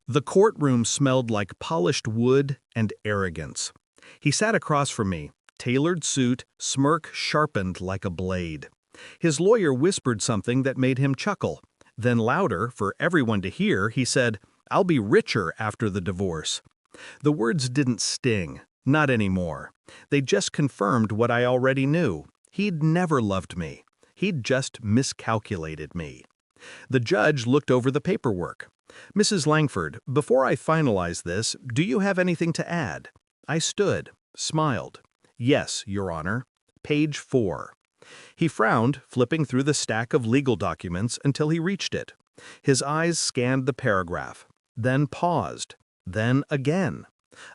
The courtroom smelled like polished wood and arrogance. He sat across from me, tailored suit, smirk sharpened like a blade. His lawyer whispered something that made him chuckle. Then louder, for everyone to hear, he said, "I'll be richer after the divorce." The words didn't sting, not anymore. They just confirmed what I already knew. He'd never loved me. He'd just miscalculated me. The judge looked over the paperwork. "Mrs. Langford, before I finalize this, do you have anything to add?" I stood, smiled. "Yes, Your Honor. Page 4. He frowned, flipping through the stack of legal documents until he reached it. His eyes scanned the paragraph, then paused, then again.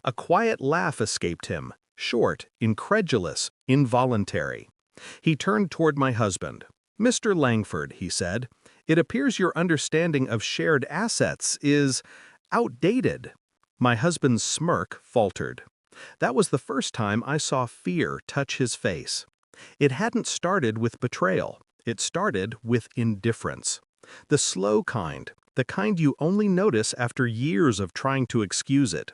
A quiet laugh escaped him, short, incredulous, involuntary. He turned toward my husband. "Mr. Langford," he said, "it appears your understanding of shared assets is outdated." My husband's smirk faltered. That was the first time I saw fear touch his face. It hadn't started with betrayal. It started with indifference. The slow kind, the kind you only notice after years of trying to excuse it.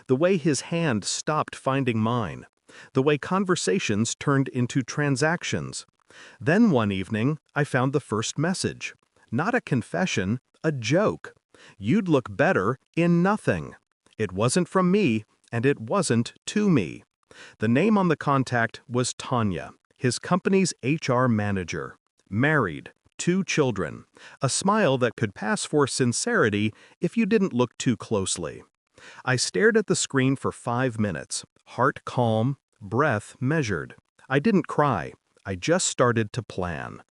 The way his hand stopped finding mine. The way conversations turned into transactions. Then one evening, I found the first message. Not a confession, a joke. "You'd look better in nothing." It wasn't from me, and it wasn't to me. The name on the contact was Tanya, his company's HR manager. Married, 2 children, a smile that could pass for sincerity if you didn't look too closely. I stared at the screen for 5 minutes, heart calm, breath measured. I didn't cry. I just started to plan.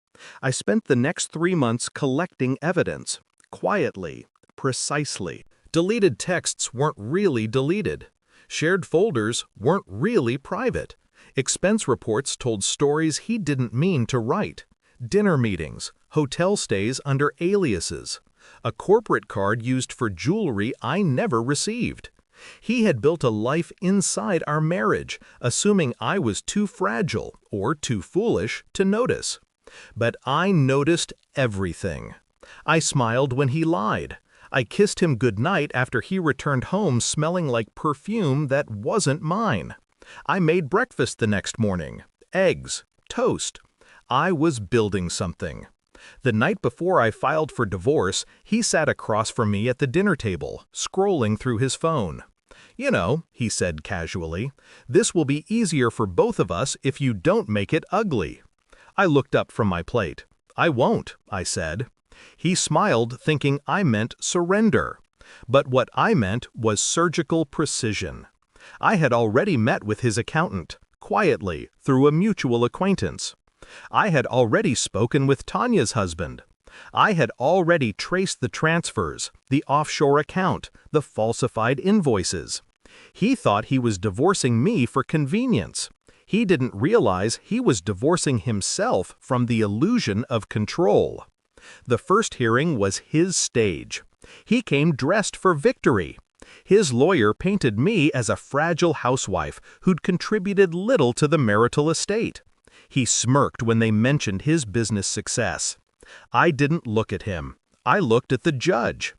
I spent the next 3 months collecting evidence, quietly, precisely. Deleted texts weren't really deleted. Shared folders weren't really private. Expense reports told stories he didn't mean to write. Dinner meetings, hotel stays under aliases. A corporate card used for jewelry I never received. He had built a life inside our marriage, assuming I was too fragile or too foolish to notice. But I noticed everything. I smiled when he lied. I kissed him goodnight after he returned home smelling like perfume that wasn't mine. I made breakfast the next morning. Eggs, toast. I was building something. The night before I filed for divorce, he sat across from me at the dinner table, scrolling through his phone. "You know," he said casually, "this will be easier for both of us if you don't make it ugly." I looked up from my plate. "I won't," I said. He smiled, thinking I meant surrender. But what I meant was surgical precision. I had already met with his accountant, quietly, through a mutual acquaintance. I had already spoken with Tanya's husband. I had already traced the transfers, the offshore account, the falsified invoices. He thought he was divorcing me for convenience. He didn't realize he was divorcing himself from the illusion of control. The first hearing was his stage. He came dressed for victory. His lawyer painted me as a fragile housewife who'd contributed little to the marital estate. He smirked when they mentioned his business success. I didn't look at him. I looked at the judge.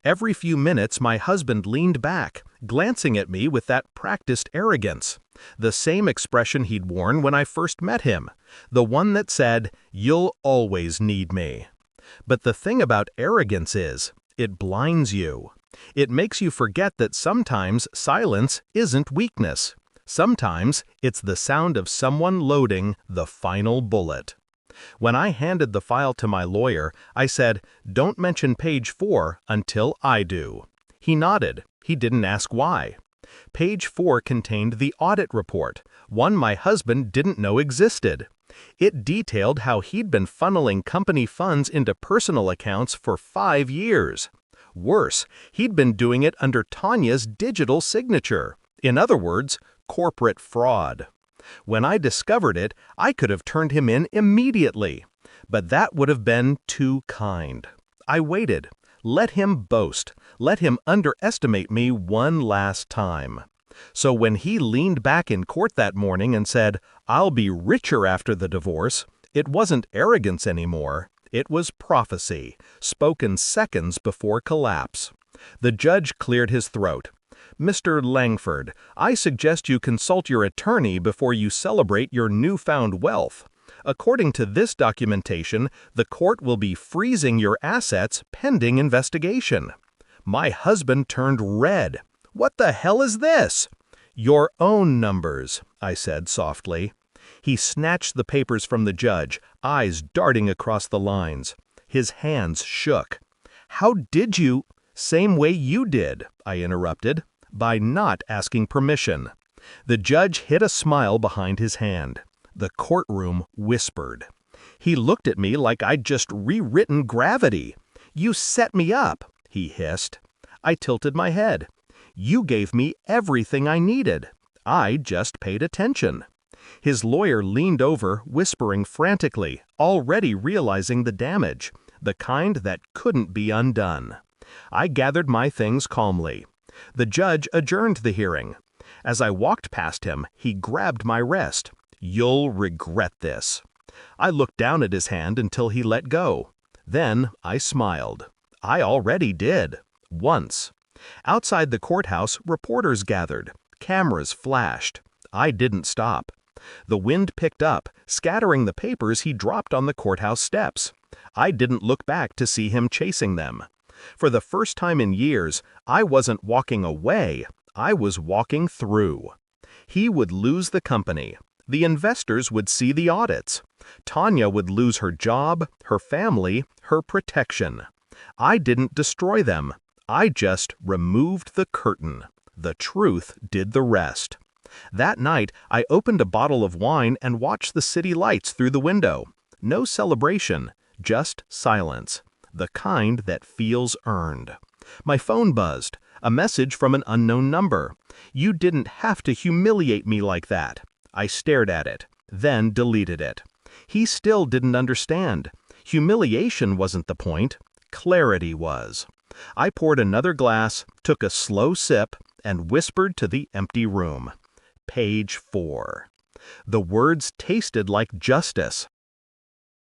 Every few minutes my husband leaned back, glancing at me with that practiced arrogance. The same expression he'd worn when I first met him. The one that said, "You'll always need me." But the thing about arrogance is, it blinds you. It makes you forget that sometimes silence isn't weakness. Sometimes it's the sound of someone loading the final bullet. When I handed the file to my lawyer, I said, "Don't mention page 4 until I do." He nodded. He didn't ask why. Page 4 contained the audit report, one my husband didn't know existed. It detailed how he'd been funneling company funds into personal accounts for 5 years. Worse, he'd been doing it under Tanya's digital signature. In other words, corporate fraud. When I discovered it, I could have turned him in immediately. But that would have been too kind. I waited. Let him boast. Let him underestimate me one last time. So when he leaned back in court that morning and said, "I'll be richer after the divorce," it wasn't arrogance anymore. It was prophecy, spoken seconds before collapse. The judge cleared his throat. "Mr. Langford, I suggest you consult your attorney before you celebrate your newfound wealth. According to this documentation, the court will be freezing your assets pending investigation." My husband turned red. "What the hell is this?" "Your own numbers," I said softly. He snatched the papers from the judge, eyes darting across the lines. His hands shook. "How did you—" "Same way you did," I interrupted, "by not asking permission." The judge hid a smile behind his hand. The courtroom whispered. He looked at me like I'd just rewritten gravity. "You set me up," he hissed. I tilted my head. "You gave me everything I needed. I just paid attention." His lawyer leaned over, whispering frantically, already realizing the damage, the kind that couldn't be undone. I gathered my things calmly. The judge adjourned the hearing. As I walked past him, he grabbed my wrist. "You'll regret this." I looked down at his hand until he let go. Then I smiled. I already did. Once. Outside the courthouse, reporters gathered. Cameras flashed. I didn't stop. The wind picked up, scattering the papers he dropped on the courthouse steps. I didn't look back to see him chasing them. For the first time in years, I wasn't walking away, I was walking through. He would lose the company. The investors would see the audits. Tanya would lose her job, her family, her protection. I didn't destroy them. I just removed the curtain. The truth did the rest. That night, I opened a bottle of wine and watched the city lights through the window. No celebration, just silence. The kind that feels earned. My phone buzzed. A message from an unknown number. "You didn't have to humiliate me like that." I stared at it, then deleted it. He still didn't understand. Humiliation wasn't the point. Clarity was. I poured another glass, took a slow sip, and whispered to the empty room. Page 4. The words tasted like justice.